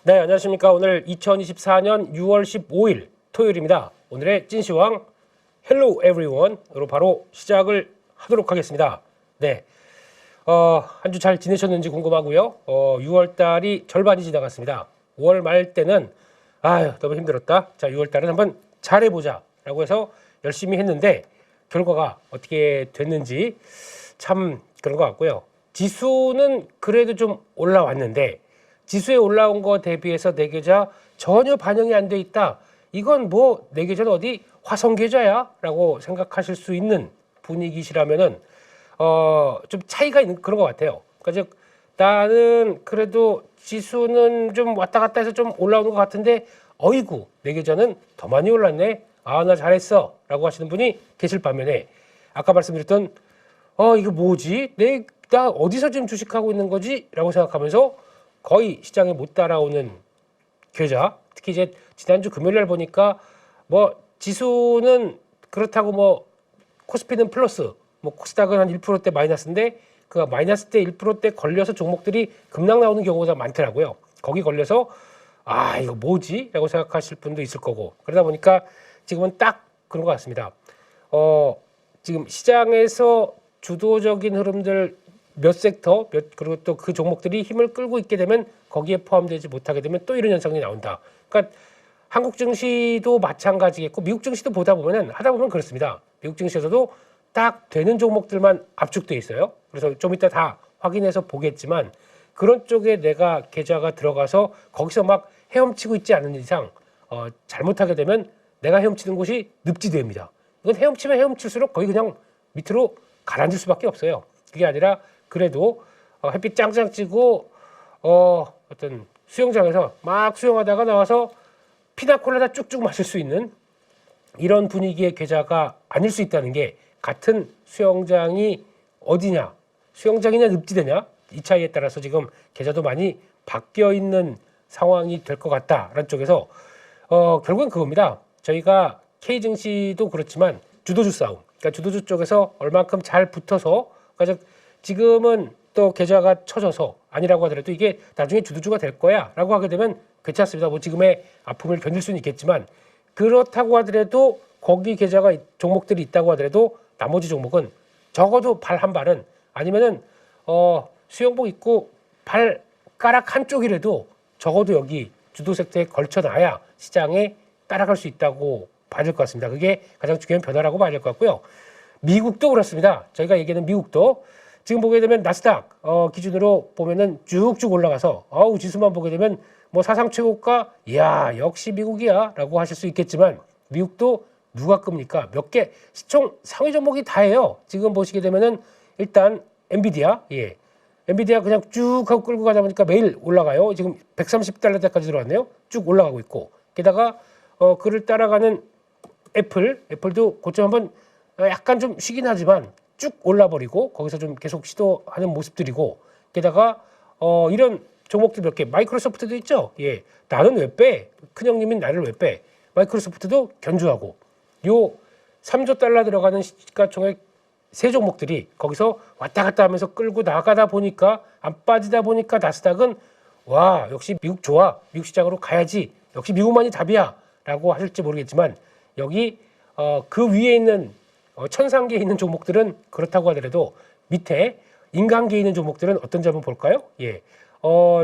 네, 안녕하십니까. 오늘 2024년 6월 15일 토요일입니다. 오늘의 찐시황 Hello Everyone으로 바로 시작을 하도록 하겠습니다. 네, 한 주 잘 지내셨는지 궁금하고요. 6월 달이 절반이 지나갔습니다. 5월 말 때는 아유 너무 힘들었다. 자, 6월 달은 한번 잘해보자 라고 해서 열심히 했는데 결과가 어떻게 됐는지 참 그런 것 같고요. 지수는 그래도 좀 올라왔는데 지수에 올라온 거 대비해서 내 계좌 전혀 반영이 안 돼 있다. 이건 뭐 내 계좌는 어디 화성 계좌야? 라고 생각하실 수 있는 분위기시라면은 좀 차이가 있는 그런 것 같아요. 그러니까 즉 나는 그래도 지수는 좀 왔다 갔다 해서 좀 올라오는 것 같은데 어이구 내 계좌는 더 많이 올랐네. 아, 나 잘했어. 라고 하시는 분이 계실 반면에 아까 말씀드렸던 이거 뭐지? 나 어디서 지금 주식하고 있는 거지? 라고 생각하면서 거의 시장에 못 따라오는 계좌, 특히 이제 지난주 금요일 날 보니까 뭐 지수는 그렇다고 뭐 코스피는 플러스, 뭐 코스닥은 한 1%대 마이너스인데 그 마이너스 때 1%대 걸려서 종목들이 급락 나오는 경우가 많더라고요. 거기 걸려서 아 이거 뭐지? 라고 생각하실 분도 있을 거고 그러다 보니까 지금은 딱 그런 것 같습니다. 지금 시장에서 주도적인 흐름들 몇 섹터, 그리고 또 그 종목들이 힘을 끌고 있게 되면 거기에 포함되지 못하게 되면 또 이런 현상이 나온다. 그러니까 한국 증시도 마찬가지겠고 미국 증시도 보다 보면은 하다 보면 그렇습니다. 미국 증시에서도 딱 되는 종목들만 압축돼 있어요. 그래서 좀 이따 다 확인해서 보겠지만 그런 쪽에 내가 계좌가 들어가서 거기서 막 헤엄치고 있지 않은 이상 잘못하게 되면 내가 헤엄치는 곳이 늪지대입니다. 이건 헤엄치면 헤엄칠수록 거의 그냥 밑으로 가라앉을 수밖에 없어요. 그게 아니라 그래도 햇빛 짱짱 찌고 어떤 수영장에서 막 수영하다가 나와서 피나콜라다 쭉쭉 마실 수 있는 이런 분위기의 계좌가 아닐 수 있다는 게 같은 수영장이 어디냐, 수영장이냐 늪지대냐 이 차이에 따라서 지금 계좌도 많이 바뀌어 있는 상황이 될 것 같다라는 쪽에서 결국은 그겁니다. 저희가 K증시도 그렇지만 주도주 싸움, 그러니까 주도주 쪽에서 얼만큼 잘 붙어서 그러니까 지금은 또 계좌가 쳐져서 아니라고 하더라도 이게 나중에 주도주가 될 거야 라고 하게 되면 괜찮습니다. 뭐 지금의 아픔을 견딜 수는 있겠지만 그렇다고 하더라도 거기 계좌가 종목들이 있다고 하더라도 나머지 종목은 적어도 발 한 발은 아니면은 수영복 입고 발가락 한쪽이라도 적어도 여기 주도 섹터에 걸쳐놔야 시장에 따라갈 수 있다고 봐야 될 것 같습니다. 그게 가장 중요한 변화라고 봐야 될 것 같고요. 미국도 그렇습니다. 저희가 얘기하는 미국도 지금 보게 되면 나스닥 기준으로 보면은 쭉쭉 올라가서 지수만 보게 되면 뭐 사상 최고가 이야 역시 미국이야 라고 하실 수 있겠지만 미국도 누가 끕니까? 몇 개 시총 상위 종목이 다예요. 지금 보시게 되면은 일단 엔비디아 엔비디아 그냥 쭉 하고 끌고 가다 보니까 매일 올라가요. 지금 130달러대까지 들어왔네요. 쭉 올라가고 있고 게다가 그를 따라가는 애플도 고점 한번 약간 좀 쉬긴 하지만 쭉 올라버리고 거기서 좀 계속 시도하는 모습들이고 게다가 이런 종목들 몇 개 마이크로소프트도 있죠. 예, 나는 왜 빼? 큰형님인 나를 왜 빼? 마이크로소프트도 견주하고 요 3조 달러 들어가는 시가총액 세 종목들이 거기서 왔다 갔다 하면서 끌고 나가다 보니까 안 빠지다 보니까 나스닥은 와 역시 미국 좋아 미국 시장으로 가야지 역시 미국만이 답이야 라고 하실지 모르겠지만 여기 그 위에 있는 천상계에 있는 종목들은 그렇다고 하더라도 밑에 인간계에 있는 종목들은 어떤지 한번 볼까요? 예,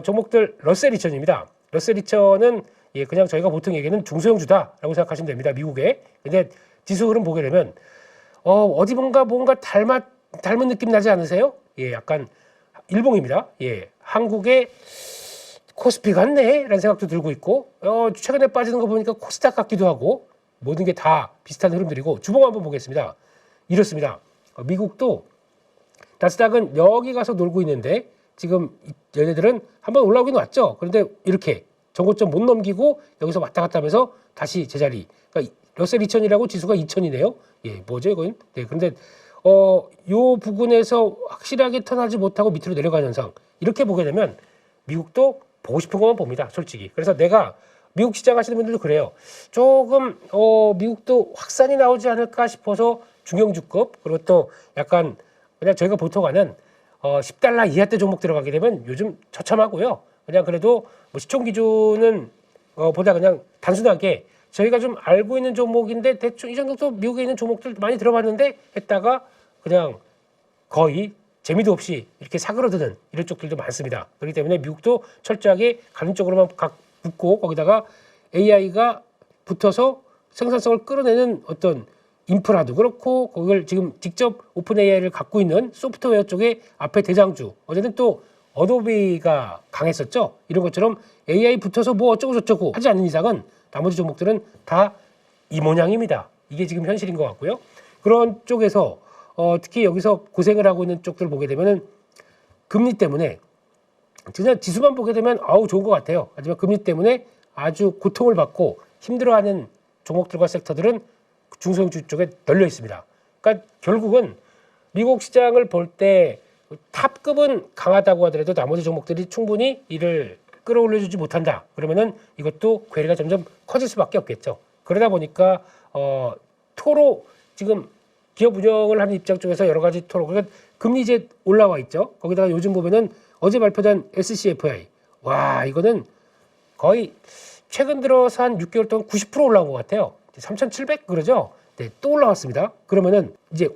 종목들 러셀 2000입니다. 러셀 2000은 예, 그냥 저희가 보통 얘기하는 중소형주다라고 생각하시면 됩니다. 미국에. 근데 지수 흐름 보게 되면 어디 뭔가 닮은 느낌 나지 않으세요? 예, 약간 일봉입니다. 예, 한국의 코스피 같네 라는 생각도 들고 있고 최근에 빠지는 거 보니까 코스닥 같기도 하고 모든 게 다 비슷한 흐름들이고 주봉 한번 보겠습니다. 이렇습니다. 미국도 나스닥은 여기 가서 놀고 있는데 지금 얘네들은 한번 올라오긴 왔죠. 그런데 이렇게 전고점 못 넘기고 여기서 왔다 갔다 하면서 다시 제자리. 그러니까 러셀 2000이라고 지수가 2000이네요. 예, 뭐죠 이건? 네, 그런데 요 부분에서 확실하게 턴하지 못하고 밑으로 내려가는 현상. 이렇게 보게 되면 미국도 보고 싶은 것만 봅니다. 솔직히. 그래서 내가 미국 시장 하시는 분들도 그래요. 조금 미국도 확산이 나오지 않을까 싶어서 중형주급 그리고 또 약간 그냥 저희가 보통 하는 10달러 이하대 종목 들어가게 되면 요즘 처참하고요. 그냥 그래도 뭐 시총 기준은 보다 그냥 단순하게 저희가 좀 알고 있는 종목인데 대충 이 정도 미국에 있는 종목들 많이 들어봤는데 했다가 그냥 거의 재미도 없이 이렇게 사그러드는 이런 쪽들도 많습니다. 그렇기 때문에 미국도 철저하게 가는 쪽으로만 붙고 거기다가 AI가 붙어서 생산성을 끌어내는 어떤 인프라도 그렇고 그걸 지금 직접 오픈 AI를 갖고 있는 소프트웨어 쪽에 앞에 대장주 어제는 또 어도비가 강했었죠. 이런 것처럼 AI 붙어서 뭐 어쩌고 저쩌고 하지 않는 이상은 나머지 종목들은 다 이 모양입니다. 이게 지금 현실인 것 같고요. 그런 쪽에서 특히 여기서 고생을 하고 있는 쪽들 보게 되면은 금리 때문에 그냥 지수만 보게 되면 아우 좋은 것 같아요. 하지만 금리 때문에 아주 고통을 받고 힘들어하는 종목들과 섹터들은 중소형주 쪽에 널려 있습니다. 그러니까 결국은 미국 시장을 볼 때 탑급은 강하다고 하더라도 나머지 종목들이 충분히 이를 끌어올려주지 못한다. 그러면은 이것도 괴리가 점점 커질 수밖에 없겠죠. 그러다 보니까 토로 지금 기업 운영을 하는 입장 쪽에서 여러 가지 토로 그러니까 금리 이제 올라와 있죠. 거기다가 요즘 보면은 어제 발표된 SCFI 와 이거는 거의 최근 들어서 한 6개월 동안 90% 올라온 것 같아요. 3,700 그러죠. 네, 또 올라왔습니다. 그러면은 이제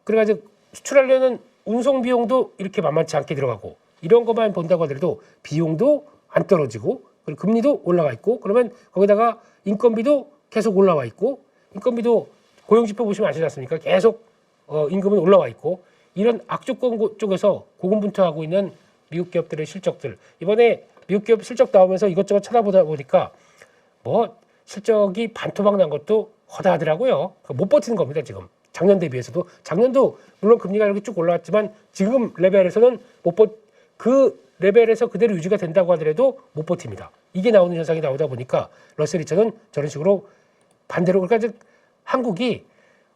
그래가지고 수출하려는 운송 비용도 이렇게 만만치 않게 들어가고 이런 것만 본다고 하더라도 비용도 안 떨어지고 그리고 금리도 올라가 있고 그러면 거기다가 인건비도 계속 올라와 있고 인건비도 고용지표 보시면 아시지 않습니까? 계속 임금은 올라와 있고 이런 악조건 쪽에서 고군분투하고 있는 미국 기업들의 실적들 이번에 미국 기업 실적 나오면서 이것저것 찾아보다 보니까 뭐 실적이 반토막 난 것도 허다하더라고요. 못 버티는 겁니다 지금. 작년 대비해서도 작년도 물론 금리가 이렇게 쭉 올라왔지만 지금 레벨에서는 그 레벨에서 그대로 유지가 된다고 하더라도 못 버팁니다. 이게 나오는 현상이 나오다 보니까 러셀 2000은 저런 식으로 반대로 그러니까 한국이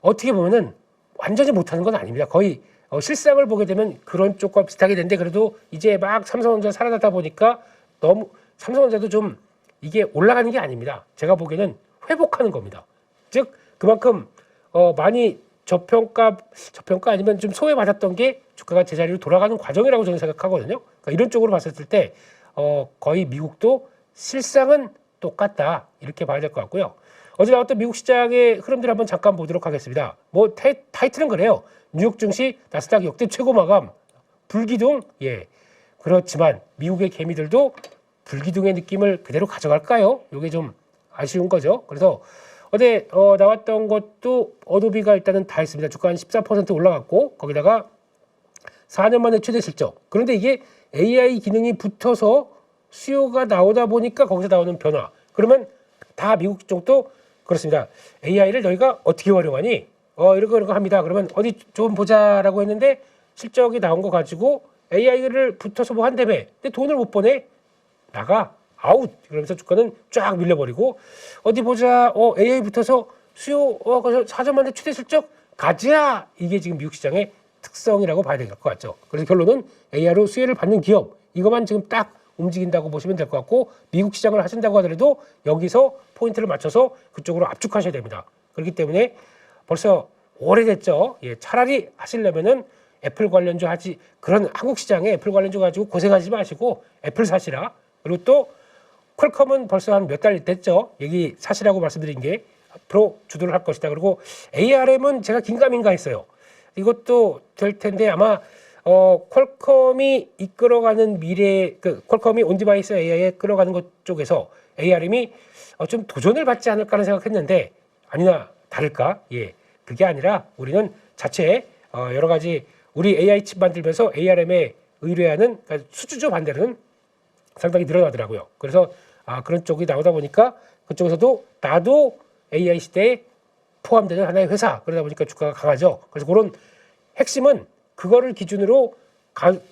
어떻게 보면은 완전히 못하는 건 아닙니다. 거의 실상을 보게 되면 그런 쪽과 비슷하게 되는데 그래도 이제 막 삼성전자 살아나다 보니까 너무 삼성전자도 좀 이게 올라가는 게 아닙니다. 제가 보기에는 회복하는 겁니다. 즉 그만큼 많이 저평가 아니면 좀 소외받았던 게 주가가 제자리로 돌아가는 과정이라고 저는 생각하거든요. 그러니까 이런 쪽으로 봤을 때 거의 미국도 실상은 똑같다 이렇게 봐야 될 것 같고요. 어제 나왔던 미국 시장의 흐름들 한번 잠깐 보도록 하겠습니다. 뭐 타이틀은 그래요. 뉴욕 증시 나스닥 역대 최고 마감 불기둥 예 그렇지만 미국의 개미들도 불기둥의 느낌을 그대로 가져갈까요? 이게 좀 아쉬운 거죠. 그래서 어제 나왔던 것도 어도비가 일단은 다 했습니다. 주가 한 14% 올라갔고 거기다가 4년 만에 최대 실적. 그런데 이게 AI 기능이 붙어서 수요가 나오다 보니까 거기서 나오는 변화. 그러면 다 미국 쪽도 그렇습니다. AI를 너희가 어떻게 활용하니? 이러고 합니다. 그러면 어디 좀 보자라고 했는데 실적이 나온 거 가지고 AI를 붙어서 뭐 한다며. 근데 돈을 못 버네. 나가. 아웃. 그러면서 주가는 쫙 밀려버리고 어디 보자. AI 붙어서 수요 4년 만에 최대 실적 가자. 이게 지금 미국 시장의 특성이라고 봐야 될 것 같죠. 그래서 결론은 AI로 수혜를 받는 기업 이것만 지금 딱 움직인다고 보시면 될 것 같고 미국 시장을 하신다고 하더라도 여기서 포인트를 맞춰서 그쪽으로 압축하셔야 됩니다. 그렇기 때문에 벌써 오래됐죠. 예, 차라리 하시려면은 애플 관련주 하지 그런 한국 시장에 애플 관련주 가지고 고생하지 마시고 애플 사시라. 그리고 또 퀄컴은 벌써 한 몇 달 됐죠. 여기 사시라고 말씀드린 게 앞으로 주도를 할 것이다. 그리고 ARM은 제가 긴가민가 했어요. 이것도 될 텐데 아마 퀄컴이 이끌어가는 미래 퀄컴이 온디바이스 AI에 끌어가는 것 쪽에서 ARM이 좀 도전을 받지 않을까 하는 생각했는데 아니나 다를까? 예, 그게 아니라 우리는 자체 여러 가지 우리 AI 칩 만들면서 ARM에 의뢰하는 그러니까 수주조 반대로는 상당히 늘어나더라고요. 그래서 그런 쪽이 나오다 보니까 그쪽에서도 나도 AI 시대에 포함되는 하나의 회사 그러다 보니까 주가가 강하죠. 그래서 그런 핵심은 그거를 기준으로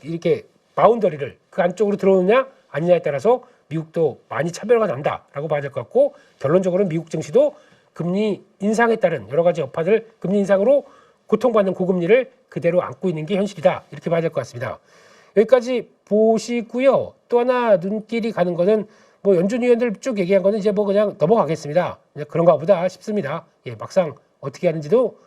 이렇게 바운더리를 그 안쪽으로 들어오느냐 아니냐에 따라서 미국도 많이 차별화가 난다라고 봐야 될 것 같고 결론적으로는 미국 증시도 금리 인상에 따른 여러 가지 여파들 금리 인상으로 고통받는 고금리를 그대로 안고 있는 게 현실이다 이렇게 봐야 될 것 같습니다. 여기까지 보시고요. 또 하나 눈길이 가는 거는 뭐 연준 위원들 쭉 얘기한 거는 이제 뭐 그냥 넘어가겠습니다. 그냥 그런가 보다 싶습니다. 예, 막상 어떻게 하는지도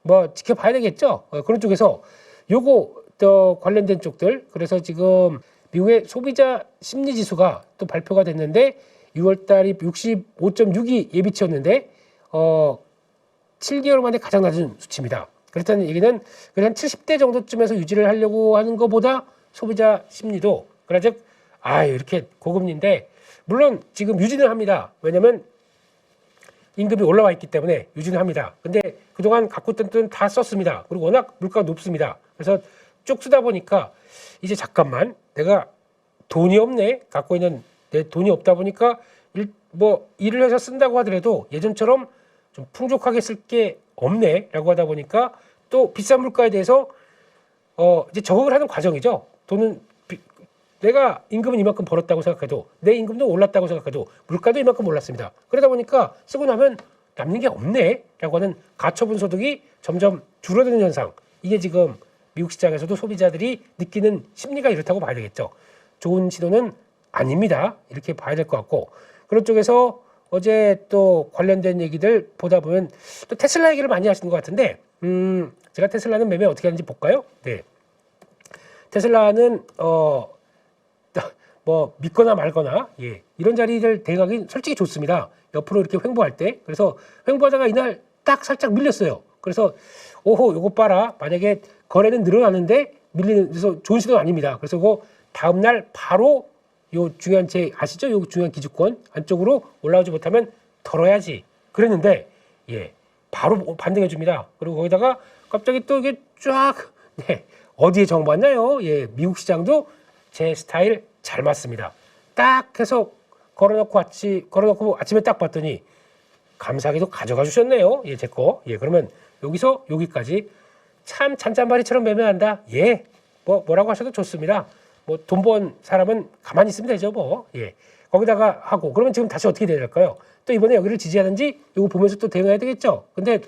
뭐 지켜봐야 되겠죠. 그런 쪽에서 요거 또 관련된 쪽들 그래서 지금 미국의 소비자 심리 지수가 또 발표가 됐는데 6월 달이 65.6이 예비치였는데 7개월 만에 가장 낮은 수치입니다. 그렇다는 얘기는 그냥 70대 정도쯤에서 유지를 하려고 하는 것보다 소비자 심리도 그러즉 이렇게 고금리인데 물론 지금 유지는 합니다. 왜냐하면 임금이 올라와 있기 때문에 유지는 합니다. 근데 그동안 갖고 있던 돈 다 썼습니다. 그리고 워낙 물가가 높습니다. 그래서 쭉 쓰다 보니까 이제 잠깐만 내가 돈이 없네. 갖고 있는 내 돈이 없다 보니까 일을 해서 쓴다고 하더라도 예전처럼 좀 풍족하게 쓸 게 없네 라고 하다 보니까 또 비싼 물가에 대해서 이제 적응을 하는 과정이죠. 돈은 내가 임금은 이만큼 벌었다고 생각해도 내 임금도 올랐다고 생각해도 물가도 이만큼 올랐습니다. 그러다 보니까 쓰고 나면 남는 게 없네 라고 하는 가처분 소득이 점점 줄어드는 현상. 이게 지금 미국 시장에서도 소비자들이 느끼는 심리가 이렇다고 봐야 되겠죠. 좋은 시도는 아닙니다. 이렇게 봐야 될 것 같고 그런 쪽에서 어제 또 관련된 얘기들 보다 보면 또 테슬라 얘기를 많이 하시는 것 같은데 제가 테슬라는 매매 어떻게 하는지 볼까요? 네. 테슬라는 뭐 믿거나 말거나 이런 자리를 대응하기 솔직히 좋습니다. 옆으로 이렇게 횡보할 때 그래서 횡보하다가 이날 딱 살짝 밀렸어요. 그래서 오호 요거 봐라 만약에 거래는 늘어나는데 밀리는 그래서 좋은 시도는 아닙니다. 그래서 그 다음 날 바로 요 중요한 제 아시죠? 요 중요한 기준권 안쪽으로 올라오지 못하면 털어야지 그랬는데 바로 반등해 줍니다. 그리고 거기다가 갑자기 또 이게 쫙 어디에 정봤나요? 미국 시장도 제 스타일 잘 맞습니다. 딱 해서 걸어놓고 아침에 딱 봤더니 감사하게도 가져가 주셨네요. 제 거. 그러면 여기서 여기까지 참 잔잔바리처럼 매매한다. 뭐라고 하셔도 좋습니다. 뭐 돈 번 사람은 가만히 있으면 되죠, 뭐. 거기다가 하고 그러면 지금 다시 어떻게 돼야 될까요? 또 이번에 여기를 지지하는지 이거 보면서 또 대응해야 되겠죠. 근데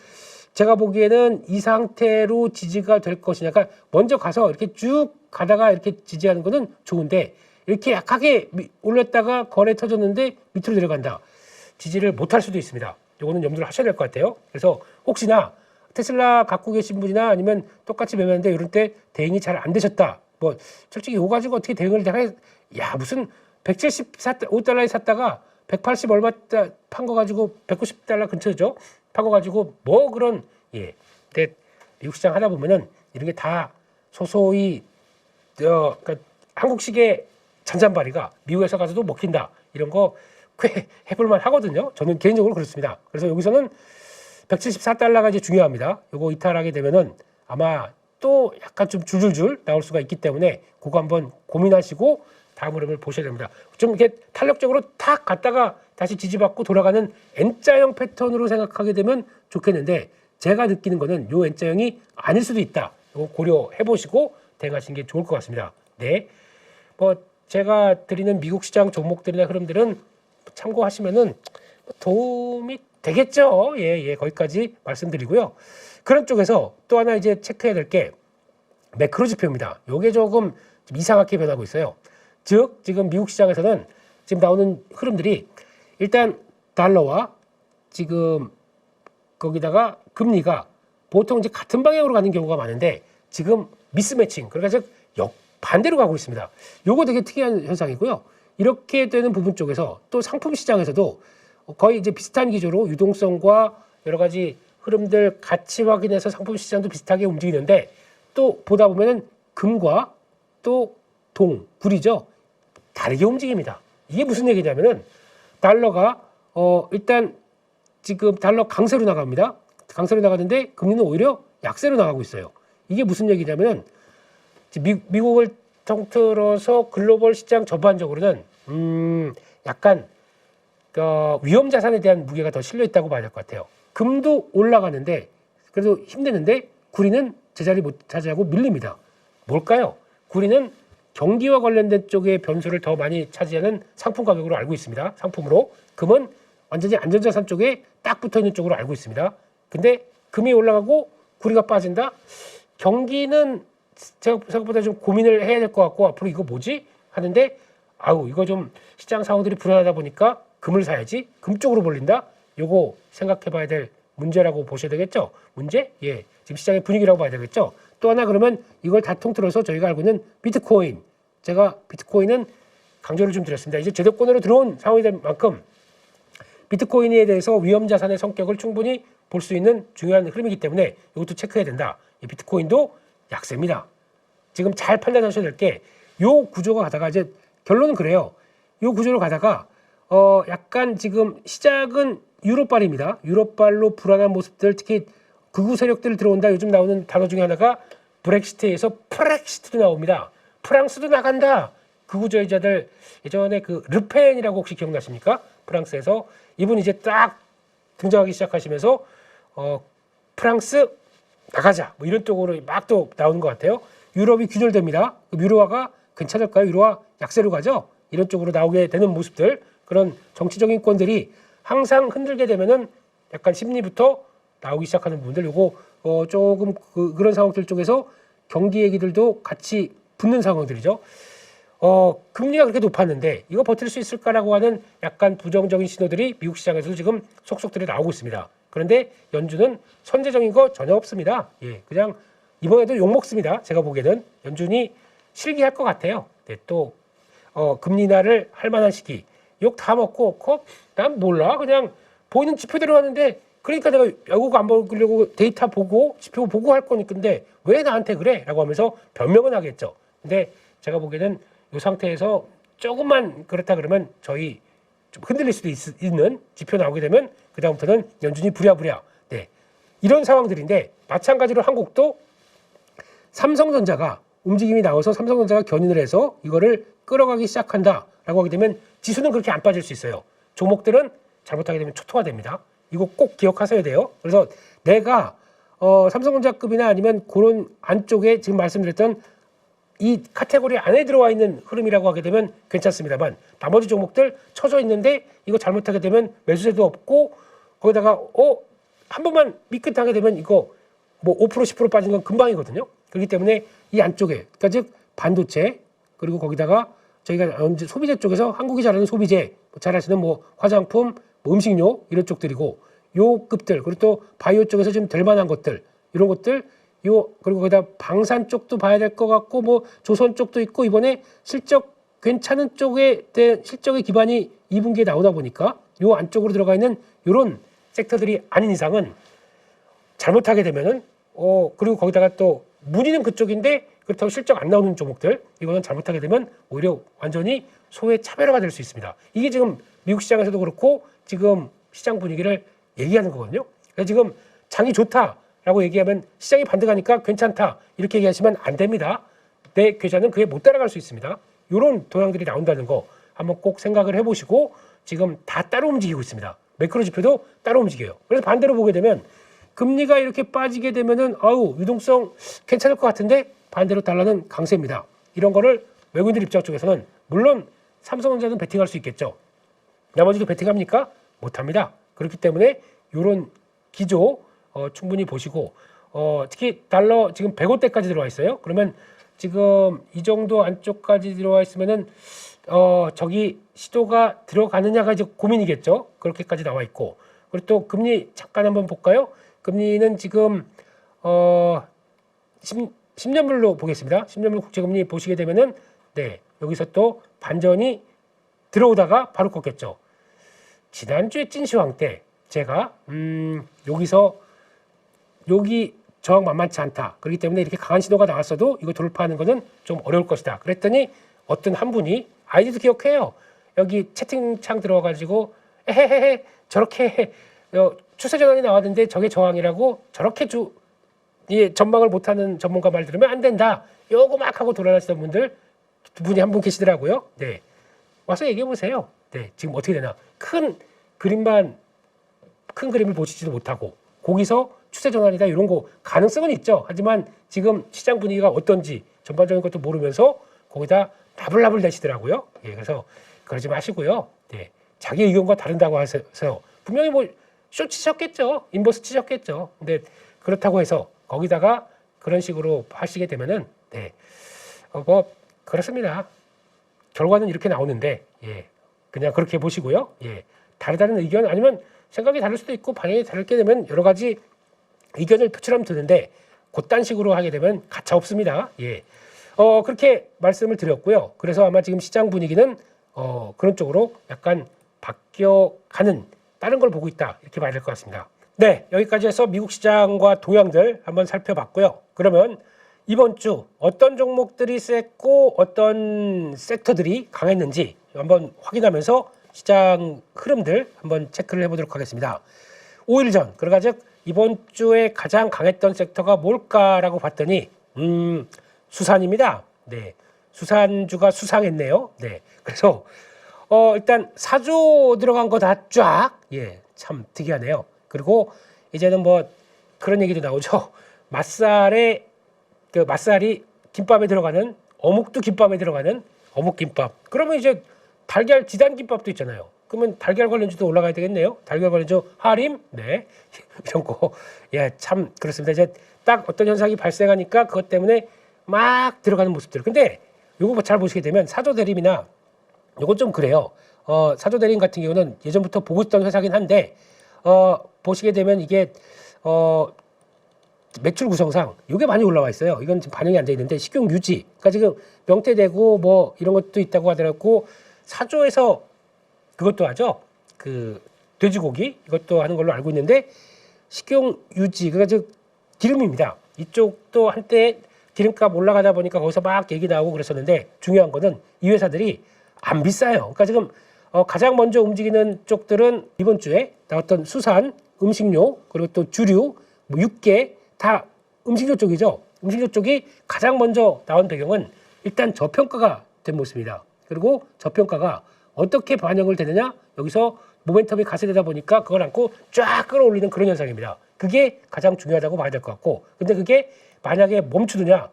제가 보기에는 이 상태로 지지가 될 것이냐. 그러니까 먼저 가서 이렇게 쭉 가다가 이렇게 지지하는 거는 좋은데 이렇게 약하게 올렸다가 거래 터졌는데 밑으로 내려간다. 지지를 못할 수도 있습니다. 이거는 염두를 하셔야 될 것 같아요. 그래서 혹시나 테슬라 갖고 계신 분이나 아니면 똑같이 매매하는데 이럴 때 대응이 잘 안 되셨다. 뭐 솔직히 이거 가지고 어떻게 대응을 야 무슨 175달러에 샀다가 180 얼마 판 거 가지고 190달러 근처죠. 판 거 가지고 뭐 그런 근데 미국 시장 하다 보면은 이런 게 다 소소히 그러니까 한국식의 잔잔바리가 미국에서 가서도 먹힌다. 이런 거 꽤 해볼만 하거든요. 저는 개인적으로 그렇습니다. 그래서 여기서는 174달러가 이제 중요합니다. 요거 이탈하게 되면은 아마 또 약간 좀 줄줄줄 나올 수가 있기 때문에 그거 한번 고민하시고 다음 흐름을 보셔야 됩니다. 좀 이렇게 탄력적으로 탁 갔다가 다시 지지받고 돌아가는 N자형 패턴으로 생각하게 되면 좋겠는데 제가 느끼는 거는 요 N자형이 아닐 수도 있다. 이거 고려해 보시고 대응하시는 게 좋을 것 같습니다. 뭐 제가 드리는 미국 시장 종목들이나 흐름들은 참고하시면은 도움이 되겠죠. 거기까지 말씀드리고요. 그런 쪽에서 또 하나 이제 체크해야 될 게 매크로 지표입니다. 요게 조금 이상하게 변하고 있어요. 즉 지금 미국 시장에서는 지금 나오는 흐름들이 일단 달러와 지금 거기다가 금리가 보통 이제 같은 방향으로 가는 경우가 많은데 지금 미스매칭 그러니까 즉 반대로 가고 있습니다. 요거 되게 특이한 현상이고요. 이렇게 되는 부분 쪽에서 또 상품 시장에서도 거의 이제 비슷한 기조로 유동성과 여러 가지 흐름들 같이 확인해서 상품 시장도 비슷하게 움직이는데 또 보다 보면은 금과 또 불이죠. 다르게 움직입니다. 이게 무슨 얘기냐면은 달러가 일단 지금 달러 강세로 나갑니다. 강세로 나가는데 금리는 오히려 약세로 나가고 있어요. 이게 무슨 얘기냐면은 미국을 통틀어서 글로벌 시장 전반적으로는 약간 위험 자산에 대한 무게가 더 실려 있다고 봐야 될 것 같아요. 금도 올라가는데 그래도 힘드는데 구리는 제자리 못 차지하고 밀립니다. 뭘까요? 구리는 경기와 관련된 쪽의 변수를 더 많이 차지하는 상품 가격으로 알고 있습니다. 상품으로. 금은 완전히 안전자산 쪽에 딱 붙어있는 쪽으로 알고 있습니다. 근데 금이 올라가고 구리가 빠진다? 경기는 생각보다 좀 고민을 해야 될 것 같고 앞으로 이거 뭐지? 하는데 이거 좀 시장 상황들이 불안하다 보니까 금을 사야지. 금 쪽으로 몰린다? 요거 생각해 봐야 될 문제라고 보셔야 되겠죠? 문제? 지금 시장의 분위기라고 봐야 되겠죠? 또 하나 그러면 이걸 다 통틀어서 저희가 알고 있는 비트코인. 제가 비트코인은 강조를 좀 드렸습니다. 이제 제도권으로 들어온 상황이 된 만큼 비트코인에 대해서 위험 자산의 성격을 충분히 볼 수 있는 중요한 흐름이기 때문에 이것도 체크해야 된다. 이 비트코인도 약세입니다. 지금 잘 판단하셔야 될 게 요 구조가 가다가 이제 결론은 그래요. 요 구조로 가다가 약간 지금 시작은 유로발입니다. 유로발로 불안한 모습들, 특히 극우 세력들 들어온다. 요즘 나오는 단어 중에 하나가 브렉시트에서 프렉시트도 나옵니다. 프랑스도 나간다. 극우주의자들 예전에 그 르펜이라고 혹시 기억나십니까? 프랑스에서 이분 이제 딱 등장하기 시작하시면서 프랑스 나가자 뭐 이런 쪽으로 막 또 나오는 것 같아요. 유럽이 균열됩니다. 유로화가 괜찮을까요? 유로화 약세로 가죠. 이런 쪽으로 나오게 되는 모습들, 그런 정치적인 권들이 항상 흔들게 되면은 약간 심리부터 나오기 시작하는 부분들, 요거 조금 그런 상황들 쪽에서 경기 얘기들도 같이 붙는 상황들이죠. 금리가 그렇게 높았는데 이거 버틸 수 있을까라고 하는 약간 부정적인 신호들이 미국 시장에서도 지금 속속들이 나오고 있습니다. 그런데 연준은 선제적인 거 전혀 없습니다. 예, 그냥 이번에도 욕 먹습니다. 제가 보기에는 연준이 실기할 것 같아요. 네, 또 금리 인하를 할 만한 시기 욕 다 먹고 난 몰라 그냥 보이는 지표대로 하는데 그러니까 내가 외국 안 먹으려고 데이터 보고 지표 보고 할 거니까 근데 왜 나한테 그래? 라고 하면서 변명은 하겠죠. 근데 제가 보기에는 이 상태에서 조금만 그렇다 그러면 저희 좀 흔들릴 수도 있는 지표 나오게 되면 그 다음부터는 연준이 부랴부랴 네, 이런 상황들인데 마찬가지로 한국도 삼성전자가 움직임이 나와서 삼성전자가 견인을 해서 이거를 끌어가기 시작한다라고 하게 되면 지수는 그렇게 안 빠질 수 있어요. 종목들은 잘못하게 되면 초토화됩니다. 이거 꼭 기억하셔야 돼요. 그래서 내가 삼성전자급이나 아니면 그런 안쪽에 지금 말씀드렸던 이 카테고리 안에 들어와 있는 흐름이라고 하게 되면 괜찮습니다만 나머지 종목들 쳐져 있는데 이거 잘못하게 되면 매수세도 없고 거기다가 한 번만 미끈하게 되면 이거 뭐 5% 10% 빠진 건 금방이거든요. 그렇기 때문에 이 안쪽에 그러니까 즉 반도체 그리고 거기다가 저희가 소비재 쪽에서 한국이 잘하는 소비재 잘 하시는 뭐 화장품 뭐 음식료 이런 쪽들이고 요 급들 그리고 또 바이오 쪽에서 좀 될 만한 것들 이런 것들 그리고 거기다 방산 쪽도 봐야 될 것 같고 뭐 조선 쪽도 있고 이번에 실적 괜찮은 쪽에 대한 실적의 기반이 2분기에 나오다 보니까 요 안쪽으로 들어가 있는 요런 섹터들이 아닌 이상은 잘못하게 되면은 그리고 거기다가 또 문의는 그쪽인데 그렇다고 실적 안 나오는 종목들 이거는 잘못하게 되면 오히려 완전히 소외 차별화가 될 수 있습니다. 이게 지금 미국 시장에서도 그렇고 지금 시장 분위기를 얘기하는 거거든요. 그래서 지금 장이 좋다라고 얘기하면 시장이 반등하니까 괜찮다 이렇게 얘기하시면 안 됩니다. 내 계좌는 그에 못 따라갈 수 있습니다. 이런 동향들이 나온다는 거 한번 꼭 생각을 해보시고 지금 다 따로 움직이고 있습니다. 매크로 지표도 따로 움직여요. 그래서 반대로 보게 되면 금리가 이렇게 빠지게 되면은 유동성 괜찮을 것 같은데 반대로 달러는 강세입니다. 이런 거를 외국인들 입장 쪽에서는 물론 삼성전자는 베팅할 수 있겠죠. 나머지도 베팅합니까? 못합니다. 그렇기 때문에 이런 기조 충분히 보시고 특히 달러 지금 105대까지 들어와 있어요. 그러면 지금 이 정도 안쪽까지 들어와 있으면은 저기 시도가 들어가느냐가 이제 고민이겠죠. 그렇게까지 나와 있고 그리고 또 금리 잠깐 한번 볼까요? 금리는 지금 10년물로 보겠습니다. 10년물 국채금리 보시게 되면은 네 여기서 또 반전이 들어오다가 바로 꺾였죠. 지난주에 찐시황 때 제가 여기 저항 만만치 않다. 그렇기 때문에 이렇게 강한 신호가 나왔어도 이거 돌파하는 것은 좀 어려울 것이다. 그랬더니 어떤 한 분이 아이디도 기억해요. 여기 채팅창 들어와가지고 에헤헤헤 저렇게 추세 전환이 나왔는데 저게 저항이라고 저렇게 전망을 못하는 전문가 말 들으면 안 된다. 요거 막 하고 돌아다니시던 분들 두 분이 한 분 계시더라고요. 네, 와서 얘기해 보세요. 네, 지금 어떻게 되나 큰 그림을 보시지도 못하고 거기서 추세 전환이다 이런 거 가능성은 있죠. 하지만 지금 시장 분위기가 어떤지 전반적인 것도 모르면서 거기다 나불나불 대시더라고요. 예, 그래서 그러지 마시고요. 네, 자기 의견과 다른다고 해서 분명히 뭐 쇼 치셨겠죠. 인버스 치셨겠죠. 근데 그렇다고 해서 거기다가 그런 식으로 하시게 되면은 네, 뭐 그렇습니다. 결과는 이렇게 나오는데 예, 그냥 그렇게 보시고요. 예, 다른 의견 아니면 생각이 다를 수도 있고 방향이 다르게 되면 여러 가지 의견을 표출하면 되는데 그딴 식으로 하게 되면 가차 없습니다. 예, 그렇게 말씀을 드렸고요. 그래서 아마 지금 시장 분위기는 그런 쪽으로 약간 바뀌어가는 다른 걸 보고 있다 이렇게 봐야 될 것 같습니다. 네, 여기까지 해서 미국 시장과 동향들 한번 살펴봤고요. 그러면 이번 주 어떤 종목들이 셌고 어떤 섹터들이 강했는지 한번 확인하면서 시장 흐름들 한번 체크를 해보도록 하겠습니다. 5일 전, 그러니까 즉 이번 주에 가장 강했던 섹터가 뭘까라고 봤더니 수산입니다. 네, 수산주가 수상했네요. 네, 그래서 일단 사조 들어간 거 다 쫙, 예, 참 특이하네요. 그리고 이제는 뭐 그런 얘기도 나오죠. 맛살이 김밥에 들어가는 어묵도 김밥에 들어가는 어묵김밥. 그러면 이제 달걀 지단김밥도 있잖아요. 그러면 달걀 관련주도 올라가야 되겠네요. 달걀 관련주 하림, 네, 이런 거, 예, 참 그렇습니다. 이제 딱 어떤 현상이 발생하니까 그것 때문에 막 들어가는 모습들. 근데 요거 잘 보시게 되면 사조 대림이나 요건 좀 그래요. 사조 대림 같은 경우는 예전부터 보고 있던 회사긴 한데 보시게 되면 이게 매출 구성상 이게 많이 올라와 있어요. 이건 지금 반영이 안 돼 있는데 식용 유지. 그러니까 지금 명태대고 뭐 이런 것도 있다고 하더라고. 사조에서 그것도 하죠. 그 돼지고기 이것도 하는 걸로 알고 있는데 식용 유지 그러니까 즉 기름입니다. 이쪽도 한때 기름값 올라가다 보니까 거기서 막 얘기 나오고 그랬었는데 중요한 거는 이 회사들이 안 비싸요. 그러니까 지금 가장 먼저 움직이는 쪽들은 이번 주에 나왔던 수산, 음식료 그리고 또 주류, 뭐 육계 다 음식료 쪽이죠. 음식료 쪽이 가장 먼저 나온 배경은 일단 저평가가 된 모습입니다. 그리고 저평가가 어떻게 반영을 되느냐 여기서 모멘텀이 가세되다 보니까 그걸 안고 쫙 끌어올리는 그런 현상입니다. 그게 가장 중요하다고 봐야 될 것 같고 근데 그게 만약에 멈추느냐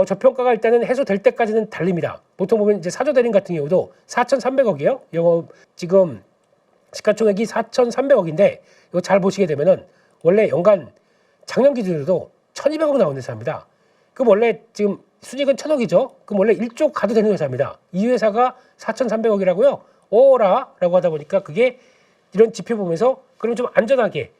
저평가가 일단은 해소될 때까지는 달립니다. 보통 보면 이제 사조대림 같은 경우도 4,300억이에요. 이거 지금 시가총액이 4,300억인데 이거 잘 보시게 되면은 원래 연간 작년 기준으로도 1,200억 나오는 회사입니다. 그럼 원래 지금 순이익은 1,000억이죠. 그럼 원래 1조 가도 되는 회사입니다. 이 회사가 4,300억이라고요? 라고 하다 보니까 그게 이런 지표 보면서 그럼 좀 안전하게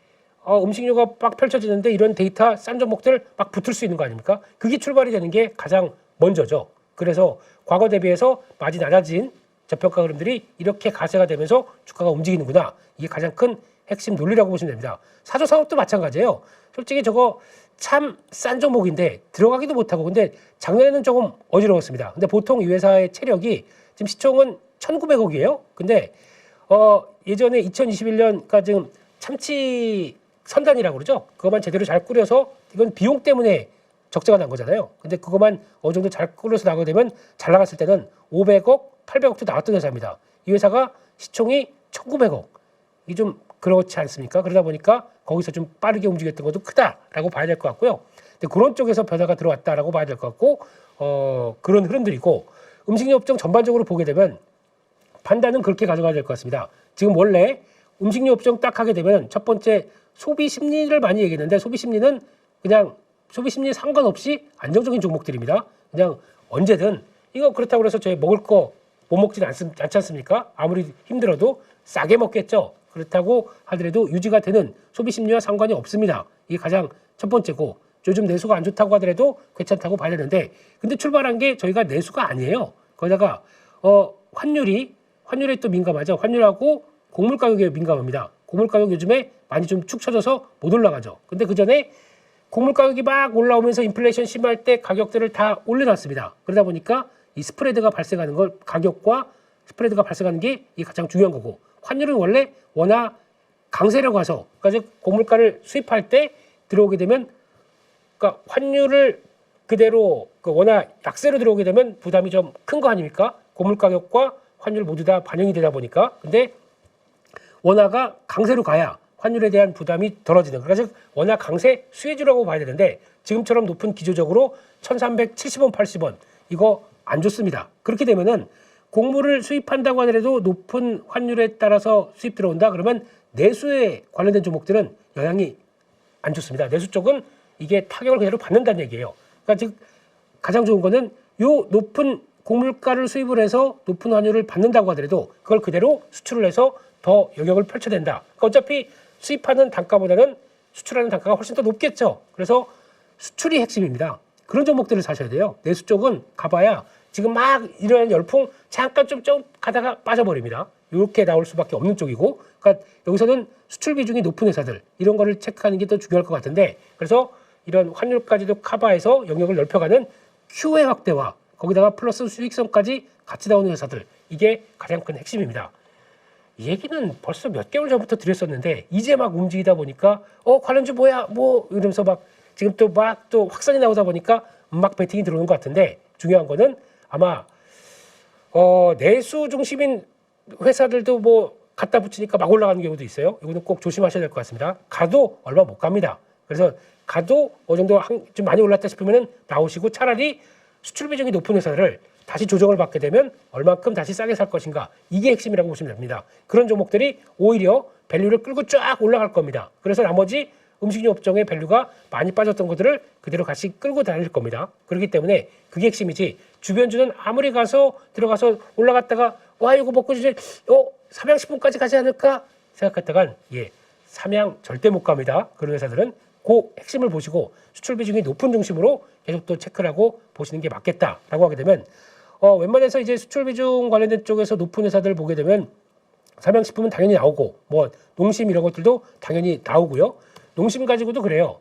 음식료가 막 펼쳐지는데 이런 데이터 싼 종목들 막 붙을 수 있는 거 아닙니까? 그게 출발이 되는 게 가장 먼저죠. 그래서 과거 대비해서 많이 낮아진 저평가 흐름들이 이렇게 가세가 되면서 주가가 움직이는구나. 이게 가장 큰 핵심 논리라고 보시면 됩니다. 사조 사업도 마찬가지예요. 솔직히 저거 참 싼 종목인데 들어가기도 못하고 근데 작년에는 조금 어지러웠습니다. 근데 보통 이 회사의 체력이 지금 시총은 1,900억이에요. 근데 예전에 2021년까지 지금 참치 선단이라고 그러죠. 그것만 제대로 잘 꾸려서 이건 비용 때문에 적자가 난 거잖아요. 근데 그것만 어느 정도 잘 꾸려서 나가게 되면 잘 나갔을 때는 500억, 800억도 나왔던 회사입니다. 이 회사가 시총이 1,900억. 이게 좀 그렇지 않습니까? 그러다 보니까 거기서 좀 빠르게 움직였던 것도 크다라고 봐야 될 것 같고요. 근데 그런 쪽에서 변화가 들어왔다라고 봐야 될 것 같고 그런 흐름들이고 음식료 업종 전반적으로 보게 되면 판단은 그렇게 가져가야 될 것 같습니다. 지금 원래 음식료 업종 딱 하게 되면 첫 번째 소비 심리를 많이 얘기했는데 소비 심리는 그냥 소비 심리 상관없이 안정적인 종목들입니다. 그냥 언제든 이거 그렇다고 해서 저희 먹을 거 못 먹지는 않지 않습니까? 아무리 힘들어도 싸게 먹겠죠. 그렇다고 하더라도 유지가 되는 소비 심리와 상관이 없습니다. 이게 가장 첫 번째고 요즘 내수가 안 좋다고 하더라도 괜찮다고 봐야 되는데 근데 출발한 게 저희가 내수가 아니에요. 거기다가 환율에 또 민감하죠. 환율하고 곡물 가격에 민감합니다. 곡물 가격 요즘에 많이 좀 축 처져서 못 올라가죠. 근데 그 전에 곡물 가격이 막 올라오면서 인플레이션 심할 때 가격들을 다 올려놨습니다. 그러다 보니까 이 스프레드가 발생하는 걸 가격과 스프레드가 발생하는 게 이게 가장 중요한 거고 환율은 원래 워낙 강세라고 해서 그러니까 즉 곡물가를 수입할 때 들어오게 되면 그러니까 환율을 그대로 워낙 약세로 들어오게 되면 부담이 좀 큰 거 아닙니까? 곡물 가격과 환율 모두 다 반영이 되다 보니까 근데 원화가 강세로 가야 환율에 대한 부담이 덜어지는 그러니까 즉 원화 강세 수혜주라고 봐야 되는데 지금처럼 높은 기조적으로 1,370원, 80원 이거 안 좋습니다. 그렇게 되면은 곡물을 수입한다고 하더라도 높은 환율에 따라서 수입 들어온다 그러면 내수에 관련된 종목들은 영향이 안 좋습니다. 내수 쪽은 이게 타격을 그대로 받는다는 얘기예요. 그러니까 즉 가장 좋은 거는 요 높은 곡물가를 수입을 해서 높은 환율을 받는다고 하더라도 그걸 그대로 수출을 해서 더 영역을 펼쳐낸다. 그러니까 어차피 수입하는 단가보다는 수출하는 단가가 훨씬 더 높겠죠. 그래서 수출이 핵심입니다. 그런 종목들을 사셔야 돼요. 내수 쪽은 가봐야 지금 막 이런 열풍 잠깐 좀 가다가 빠져버립니다. 이렇게 나올 수밖에 없는 쪽이고, 그러니까 여기서는 수출 비중이 높은 회사들 이런 거를 체크하는 게 더 중요할 것 같은데, 그래서 이런 환율까지도 커버해서 영역을 넓혀가는 QA 확대와 거기다가 플러스 수익성까지 같이 나오는 회사들, 이게 가장 큰 핵심입니다. 이 얘기는 벌써 몇 개월 전부터 드렸었는데 이제 막 움직이다 보니까 관련주 뭐야 뭐 이러면서 막 지금 또 확산이 나오다 보니까 막 베팅이 들어오는 것 같은데, 중요한 거는 아마 내수 중심인 회사들도 뭐 갖다 붙이니까 막 올라가는 경우도 있어요. 이거는 꼭 조심하셔야 될 것 같습니다. 가도 얼마 못 갑니다. 그래서 가도 어느 정도 좀 많이 올랐다 싶으면 나오시고, 차라리 수출 비중이 높은 회사를 다시 조정을 받게 되면 얼마큼 다시 싸게 살 것인가, 이게 핵심이라고 보시면 됩니다. 그런 종목들이 오히려 밸류를 끌고 쫙 올라갈 겁니다. 그래서 나머지 음식료 업종의 밸류가 많이 빠졌던 것들을 그대로 같이 끌고 다닐 겁니다. 그렇기 때문에 그게 핵심이지, 주변주는 아무리 들어가서 올라갔다가 와 이거 먹고 이제 삼양식품까지 가지 않을까 생각했다간 삼양 절대 못 갑니다. 그런 회사들은 그 핵심을 보시고 수출 비중이 높은 중심으로 계속 또 체크를 하고 보시는 게 맞겠다라고 하게 되면, 웬만해서 이제 수출 비중 관련된 쪽에서 높은 회사들 보게 되면 삼양식품은 당연히 나오고, 뭐 농심 이런 것들도 당연히 나오고요. 농심 가지고도 그래요.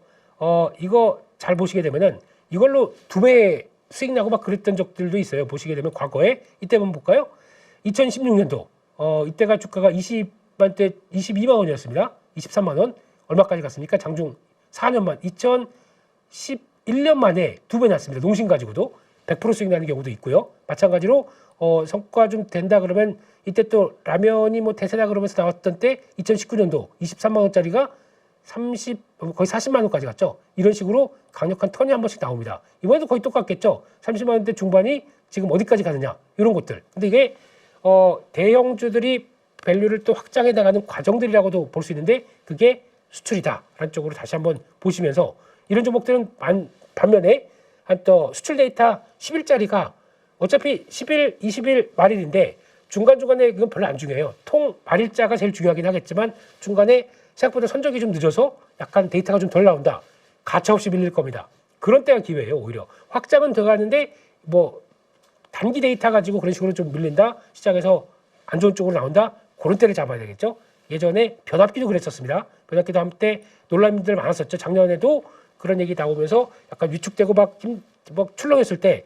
이거 잘 보시게 되면은 이걸로 2배 수익 나고 막 그랬던 적들도 있어요. 보시게 되면 과거에 이때 한번 볼까요? 2016년도 이때가 주가가 22만 원이었습니다. 23만 원. 얼마까지 갔습니까? 장중 4년 만 2011년 만에 2배 났습니다. 농심 가지고도 100% 수익 나는 경우도 있고요. 마찬가지로 성과 좀 된다 그러면 이때 또 라면이 뭐 대세다 그러면서 나왔던 때 2019년도 23만 원짜리가 거의 40만 원까지 갔죠. 이런 식으로 강력한 턴이 한 번씩 나옵니다. 이번에도 거의 똑같겠죠. 30만 원대 중반이 지금 어디까지 가느냐, 이런 것들. 근데 이게 대형주들이 밸류를 또 확장해 나가는 과정들이라고도 볼 수 있는데, 그게 수출이다라는 쪽으로 다시 한번 보시면서, 이런 종목들은 반면에 한 또 수출 데이터 10일짜리가 어차피 10일, 20일 말일인데 중간중간에 그건 별로 안 중요해요. 통 말일자가 제일 중요하긴 하겠지만 중간에 생각보다 선적이 좀 늦어서 약간 데이터가 좀 덜 나온다. 가차없이 밀릴 겁니다. 그런 때가 기회예요. 오히려 확장은 들어가는데 뭐 단기 데이터 가지고 그런 식으로 좀 밀린다, 시장에서 안 좋은 쪽으로 나온다, 그런 때를 잡아야 되겠죠. 예전에 변압기도 그랬었습니다. 변압기도 한때 논란들 많았었죠. 작년에도 그런 얘기 나오면서 약간 위축되고 막 출렁했을 때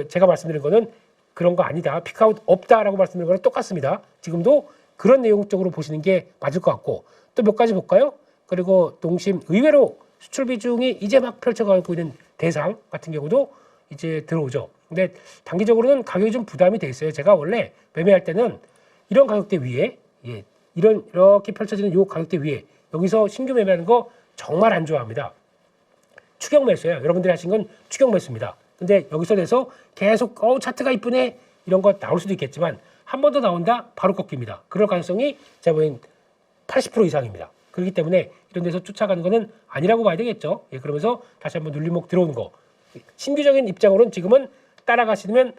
제가 말씀드린 거는 그런 거 아니다, 피크아웃 없다라고 말씀드린 거랑 똑같습니다. 지금도 그런 내용 쪽으로 보시는 게 맞을 것 같고, 또 몇 가지 볼까요? 그리고 농심 의외로 수출 비중이 이제 막 펼쳐가고 있는 대상 같은 경우도 이제 들어오죠. 근데 단기적으로는 가격이 좀 부담이 돼 있어요. 제가 원래 매매할 때는 이런 가격대 위에, 이렇게 펼쳐지는 이 가격대 위에 여기서 신규 매매하는 거 정말 안 좋아합니다. 추격 매수예요. 여러분들이 하신 건 추격 매수입니다. 근데 여기서 돼서 계속 차트가 이쁘네 이런 거 나올 수도 있겠지만, 한 번 더 나온다 바로 꺾입니다. 그럴 가능성이 제가 보기엔 80% 이상입니다. 그렇기 때문에 이런 데서 쫓아가는 거는 아니라고 봐야 되겠죠. 그러면서 다시 한번 눌림목 들어오는 거, 신규적인 입장으로는 지금은 따라가시면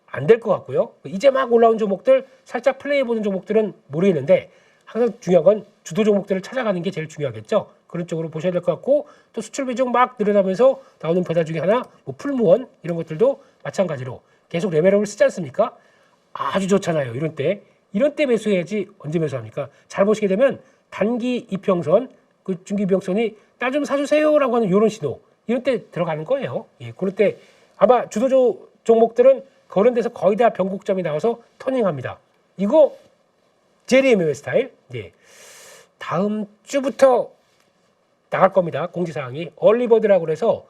안 될 것 같고요. 이제 막 올라온 종목들, 살짝 플레이해보는 종목들은 모르겠는데, 항상 중요한 건 주도 종목들을 찾아가는 게 제일 중요하겠죠. 그런 쪽으로 보셔야 될 것 같고, 또 수출 비중 막 늘어나면서 나오는 배달 중에 하나, 뭐 풀무원 이런 것들도 마찬가지로 계속 레벨업을 쓰지 않습니까? 아주 좋잖아요. 이런 때 매수해야지. 언제 매수합니까? 잘 보시게 되면 단기 이평선, 그 중기 이평선이 나 좀 사주세요라고 하는 이런 신호, 이런 때 들어가는 거예요. 그럴 때 아마 주도 종목들은 그런 데서 거의 다 변곡점이 나와서 터닝합니다. 이거 JMM의 스타일. 다음 주부터 나갈 겁니다. 공지사항이 얼리버드라고 해서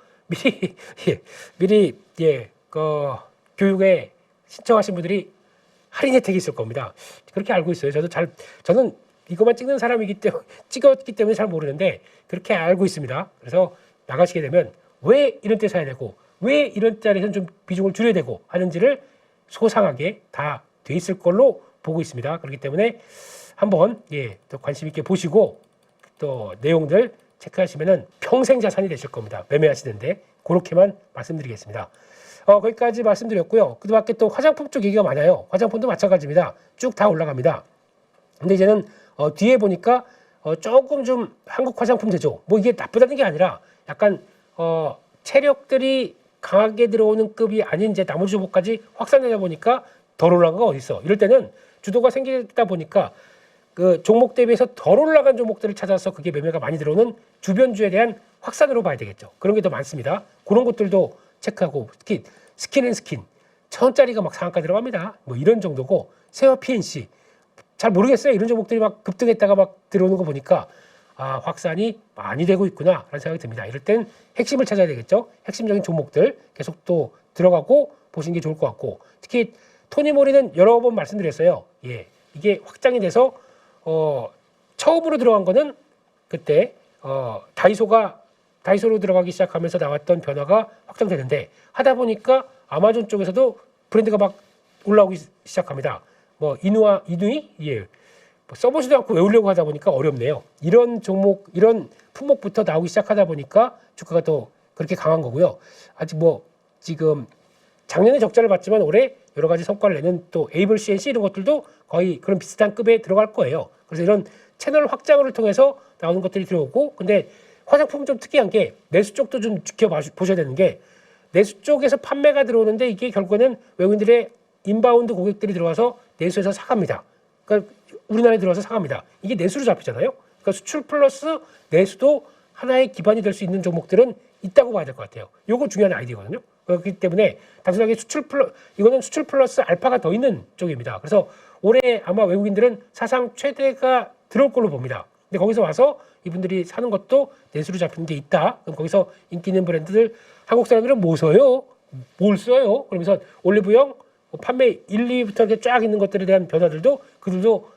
미리 교육에 신청하신 분들이 할인 혜택이 있을 겁니다. 그렇게 알고 있어요. 저는 이것만 찍는 사람이기 때문에, 찍었기 때문에 잘 모르는데 그렇게 알고 있습니다. 그래서 나가시게 되면 왜 이런 때 사야 되고, 왜 이런 자리에서는 좀 비중을 줄여야 되고 하는지를 소상하게 다 돼 있을 걸로 보고 있습니다. 그렇기 때문에 한번 또 관심 있게 보시고 또 내용들 체크하시면은 평생 자산이 되실 겁니다. 매매하시는데. 그렇게만 말씀드리겠습니다. 거기까지 말씀드렸고요. 그 밖에 또 화장품 쪽 얘기가 많아요. 화장품도 마찬가지입니다. 쭉 다 올라갑니다. 근데 이제는 뒤에 보니까 조금 좀 한국 화장품 제조, 뭐 이게 나쁘다는 게 아니라 약간 체력들이 강하게 들어오는 급이 아닌 이제 나머지 종목까지 확산되다 보니까 덜 올라간 거 어디 있어? 이럴 때는 주도가 생기다 보니까 그 종목 대비해서 덜 올라간 종목들을 찾아서 그게 매매가 많이 들어오는 주변주에 대한 확산으로 봐야 되겠죠. 그런 게 더 많습니다. 그런 것들도 체크하고 특히 스킨 천 원짜리가 막 상한가 들어갑니다. 뭐 이런 정도고 세와 PNC 잘 모르겠어요. 이런 종목들이 막 급등했다가 막 들어오는 거 보니까 아, 확산이 많이 되고 있구나라는 생각이 듭니다. 이럴 땐 핵심을 찾아야 되겠죠. 핵심적인 종목들 계속 또 들어가고 보시는 게 좋을 것 같고 특히 토니모리는 여러 번 말씀드렸어요. 예, 이게 확장이 돼서 처음으로 들어간 거는 그때 다이소로 들어가기 시작하면서 나왔던 변화가 확장되는데 하다 보니까 아마존 쪽에서도 브랜드가 막 올라오기 시작합니다. 뭐 이누이 예. 뭐 써보지도 않고 외우려고 하다 보니까 어렵네요. 이런 종목, 이런 품목부터 나오기 시작하다 보니까 주가가 또 그렇게 강한 거고요. 아직 뭐 지금 작년에 적자를 봤지만 올해 여러 가지 성과를 내는 또 에이블 CNC 이런 것들도 거의 그런 비슷한 급에 들어갈 거예요. 그래서 이런 채널 확장을 통해서 나오는 것들이 들어오고 근데 화장품은 좀 특이한 게 내수 쪽도 좀 지켜보셔야 되는 게 내수 쪽에서 판매가 들어오는데 이게 결국에는 외국인들의 인바운드 고객들이 들어와서 내수에서 사갑니다. 그러니까 우리나라에 들어와서 사갑니다. 이게 내수로 잡히잖아요. 그러니까 수출 플러스 내수도 하나의 기반이 될 수 있는 종목들은 있다고 봐야 될 것 같아요. 이거 중요한 아이디어거든요. 그렇기 때문에 단순하게 이거는 수출 플러스 알파가 더 있는 쪽입니다. 그래서 올해 아마 외국인들은 사상 최대가 들어올 걸로 봅니다. 근데 거기서 와서 이분들이 사는 것도 내수로 잡히는 게 있다. 그럼 거기서 인기 있는 브랜드들 한국 사람들은 뭐 써요? 뭘 써요? 그러면서 올리브영 판매 1, 2위부터 이렇게 쫙 있는 것들에 대한 변화들도 그들도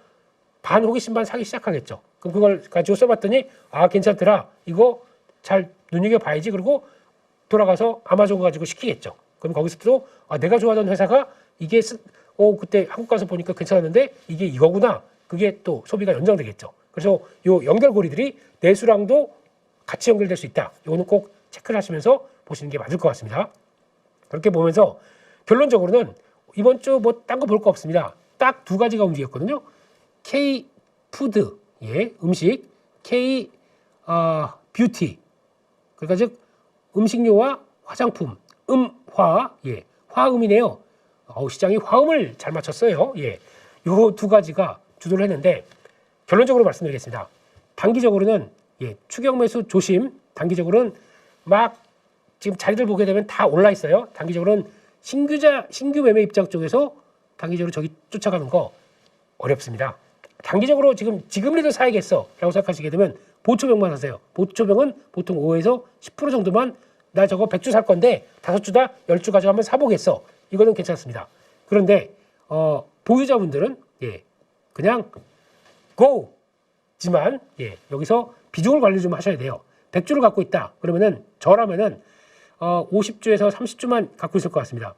반 호기심 반 사기 시작하겠죠. 그럼 그걸 가지고 써봤더니 아 괜찮더라. 이거 잘 눈여겨봐야지. 그리고 돌아가서 아마존 가지고 시키겠죠. 그럼 거기서 또 아, 내가 좋아하던 회사가 이게 그때 한국 가서 보니까 괜찮았는데 이게 이거구나. 그게 또 소비가 연장되겠죠. 그래서 요 연결고리들이 내수랑도 같이 연결될 수 있다. 이거는 꼭 체크를 하시면서 보시는 게 맞을 것 같습니다. 그렇게 보면서 결론적으로는 이번 주 뭐 딴 거 볼 거 없습니다. 딱 두 가지가 움직였거든요. K 푸드, 예, 음식, K 뷰티. 그러니까 즉 음식료와 화장품, 화, 예, 화음이네요. 시장이 화음을 잘 맞췄어요. 예, 요 두 가지가 주도를 했는데 결론적으로 말씀드리겠습니다. 단기적으로는 예, 추격 매수 조심. 단기적으로는 막 지금 자리들 보게 되면 다 올라 있어요. 단기적으로는 신규 매매 입장 쪽에서 단기적으로 저기 쫓아가는 거 어렵습니다. 단기적으로 지금이라도 사야겠어 라고 생각하시게 되면 보초병만 사세요. 보초병은 보통 5에서 10% 정도만 나 저거 100주 살 건데 5주다 10주 가지고 한번 사보겠어. 이거는 괜찮습니다. 그런데 보유자분들은 예, 그냥 고지만 예, 여기서 비중을 관리 좀 하셔야 돼요. 100주를 갖고 있다. 그러면은 저라면은 50주에서 30주만 갖고 있을 것 같습니다.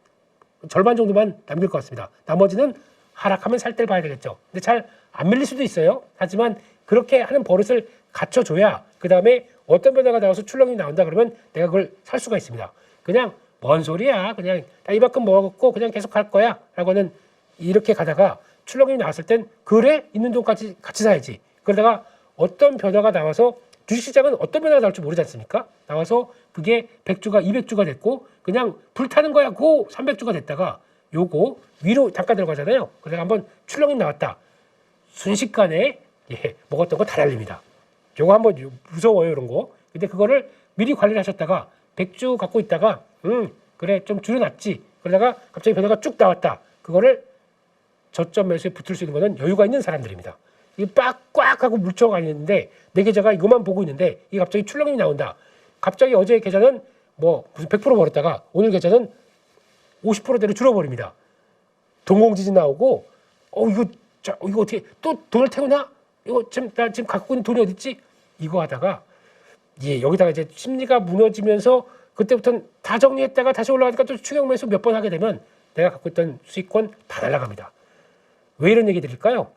절반 정도만 남길 것 같습니다. 나머지는 하락하면 살 때를 봐야 되겠죠. 근데 잘 안 밀릴 수도 있어요. 하지만 그렇게 하는 버릇을 갖춰줘야 그 다음에 어떤 변화가 나와서 출렁이 나온다 그러면 내가 그걸 살 수가 있습니다. 그냥 뭔 소리야. 그냥 나 이만큼 먹었고 그냥 계속 갈 거야. 라고는 이렇게 가다가 출렁이 나왔을 땐 그래? 있는 돈까지 같이 사야지. 그러다가 어떤 변화가 나와서 주식시장은 어떤 변화가 나올지 모르지 않습니까? 나와서 그게 100주가 200주가 됐고 그냥 불타는 거야 고 300주가 됐다가 요거 위로 단가 들어가잖아요. 그래서 한번 출렁이 나왔다. 순식간에 예, 먹었던 거 다 날립니다. 요거 한번 무서워요 이런 거. 근데 그거를 미리 관리를 하셨다가 100주 갖고 있다가 그래 좀 줄여놨지. 그러다가 갑자기 변화가 쭉 나왔다. 그거를 저점 매수에 붙을 수 있는 거는 여유가 있는 사람들입니다. 이게 빡꽉 하고 물쳐가 있는데 내 계좌가 이것만 보고 있는데 이게 갑자기 출렁이 나온다. 갑자기 어제 계좌는 뭐 무슨 100% 벌었다가 오늘 계좌는 50%대로 줄어버립니다. 동공지진 나오고 이거 어떻게 또 돈을 태우나? 이거 나 지금 갖고 있는 돈이 어딨지? 이거 하다가 예, 여기다가 이제 심리가 무너지면서 그때부터는 다 정리했다가 다시 올라가니까 또 추격 매수 몇 번 하게 되면 내가 갖고 있던 수익권 다 날아갑니다. 왜 이런 얘기 드릴까요?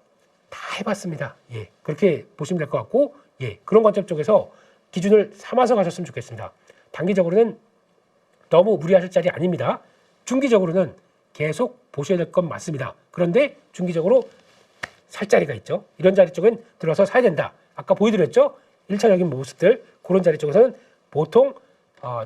다 해봤습니다. 예, 그렇게 보시면 될 것 같고, 예, 그런 관점 쪽에서 기준을 삼아서 가셨으면 좋겠습니다. 단기적으로는 너무 무리하실 자리 아닙니다. 중기적으로는 계속 보셔야 될 건 맞습니다. 그런데 중기적으로 살 자리가 있죠. 이런 자리 쪽은 들어서 사야 된다. 아까 보여드렸죠? 1차적인 모습들, 그런 자리 쪽에서는 보통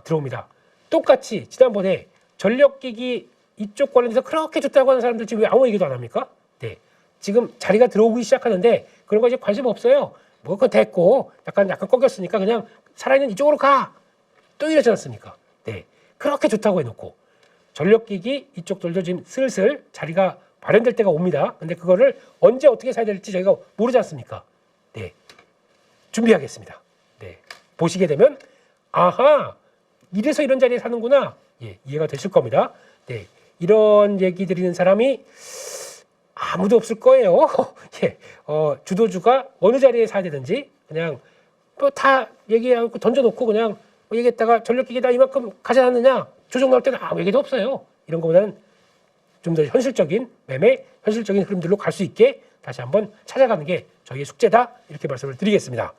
들어옵니다. 똑같이 지난번에 전력기기 이쪽 관련해서 그렇게 좋다고 하는 사람들 지금 왜 아무 얘기도 안 합니까? 네. 지금 자리가 들어오기 시작하는데 그런 거 이제 관심 없어요. 뭐 그거 됐고 약간 꺾였으니까 그냥 살아있는 이쪽으로 가. 또 이러지 않습니까? 네. 그렇게 좋다고 해놓고 전력기기 이쪽들도 지금 슬슬 자리가 마련될 때가 옵니다. 근데 그거를 언제 어떻게 사야 될지 저희가 모르지 않습니까? 네. 준비하겠습니다. 네. 보시게 되면 아하 이래서 이런 자리에 사는구나. 예, 이해가 되실 겁니다. 네. 이런 얘기 드리는 사람이 아무도 없을 거예요. 예. 주도주가 어느 자리에 사야 되는지 그냥 뭐 다 얘기하고 던져놓고 그냥 얘기했다가 전력기기다 이만큼 가지 않느냐 조정 나올 때는 아무 얘기도 없어요. 이런 것보다는 좀 더 현실적인 매매, 현실적인 흐름들로 갈 수 있게 다시 한번 찾아가는 게 저희의 숙제다 이렇게 말씀을 드리겠습니다.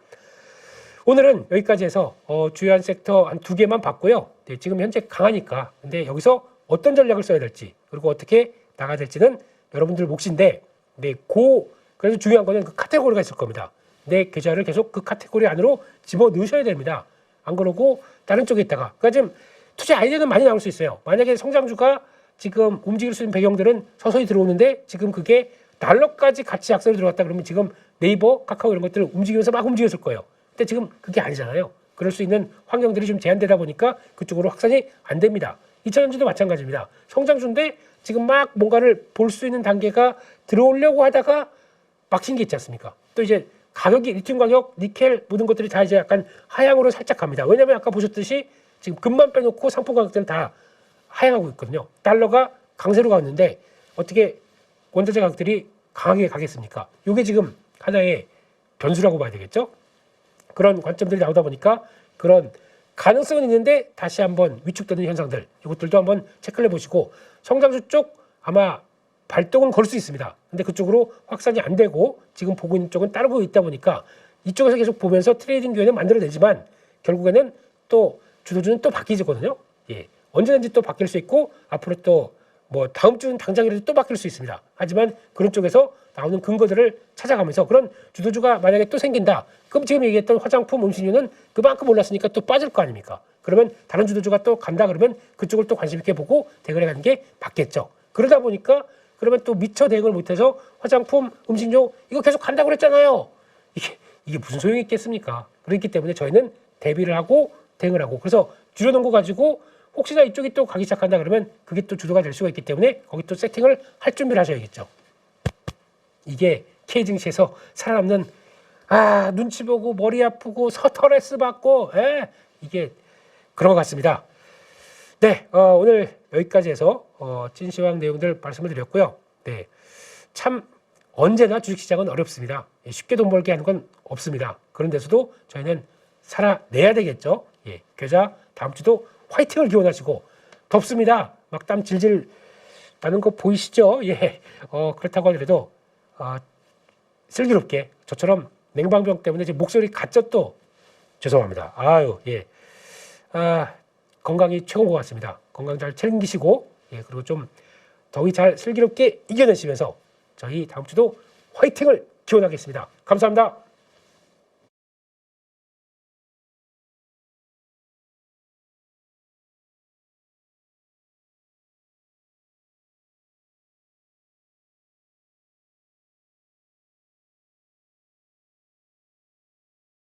오늘은 여기까지 해서 주요한 섹터 한 2개만 봤고요. 네, 지금 현재 강하니까 근데 여기서 어떤 전략을 써야 될지 그리고 어떻게 나가야 될지는 여러분들 몫인데 네, 그래서 중요한 거는 그 카테고리가 있을 겁니다. 내 계좌를 계속 그 카테고리 안으로 집어 넣으셔야 됩니다. 안 그러고 다른 쪽에 있다가 그러니까 지금 투자 아이디어는 많이 나올 수 있어요. 만약에 성장주가 지금 움직일 수 있는 배경들은 서서히 들어오는데 지금 그게 달러까지 같이 약세로 들어갔다 그러면 지금 네이버, 카카오 이런 것들을 움직이면서 막 움직였을 거예요. 근데 지금 그게 아니잖아요. 그럴 수 있는 환경들이 좀 제한되다 보니까 그쪽으로 확산이 안 됩니다. 2차전지도 마찬가지입니다. 성장주인데 지금 막 뭔가를 볼 수 있는 단계가 들어오려고 하다가 막힌 게 있지 않습니까? 또 이제 가격이 리튬 가격, 니켈 모든 것들이 다 이제 약간 하향으로 살짝 갑니다. 왜냐하면 아까 보셨듯이 지금 금만 빼놓고 상품 가격들은 다 하향하고 있거든요. 달러가 강세로 갔는데 어떻게 원자재 가격들이 강하게 가겠습니까? 이게 지금 하나의 변수라고 봐야 되겠죠? 그런 관점들이 나오다 보니까 그런 가능성은 있는데 다시 한번 위축되는 현상들 이것들도 한번 체크를 해보시고 성장주 쪽 아마 발동은 걸 수 있습니다. 근데 그쪽으로 확산이 안 되고 지금 보고 있는 쪽은 따르고 있다 보니까 이쪽에서 계속 보면서 트레이딩 기회는 만들어내지만 결국에는 또 주도주는 또 바뀌거든요. 예. 언제든지 또 바뀔 수 있고 앞으로 또 뭐 다음 주는 당장이라도 또 바뀔 수 있습니다. 하지만 그런 쪽에서 나오는 근거들을 찾아가면서 그런 주도주가 만약에 또 생긴다. 그럼 지금 얘기했던 화장품, 음식료는 그만큼 올랐으니까 또 빠질 거 아닙니까? 그러면 다른 주도주가 또 간다 그러면 그쪽을 또 관심 있게 보고 대응을 하는 게 맞겠죠. 그러다 보니까 그러면 또 미처 대응을 못해서 화장품, 음식료 이거 계속 간다고 그랬잖아요. 이게 무슨 소용이 있겠습니까? 그렇기 때문에 저희는 대비를 하고 대응을 하고 그래서 줄여놓은 거 가지고 혹시나 이쪽이 또 가기 시작한다 그러면 그게 또 주도가 될 수가 있기 때문에 거기 또 세팅을 할 준비를 하셔야겠죠. 이게 K증시에서 살아남는 눈치 보고 머리 아프고 스트레스 받고 이게 그런 것 같습니다. 네, 오늘 여기까지 해서 찐시황 내용들 말씀을 드렸고요. 네, 참 언제나 주식시장은 어렵습니다. 쉽게 돈 벌게 하는 건 없습니다. 그런 데서도 저희는 살아내야 되겠죠. 예, 계좌 다음 주도 화이팅을 기원하시고 덥습니다. 막 땀 질질 나는 거 보이시죠? 예, 그렇다고 하더라도 슬기롭게 저처럼 냉방병 때문에 제 목소리 갇죠 또 죄송합니다. 예, 건강이 최고인 것 같습니다. 건강 잘 챙기시고 예, 그리고 좀 더위 잘 슬기롭게 이겨내시면서 저희 다음 주도 화이팅을 기원하겠습니다. 감사합니다.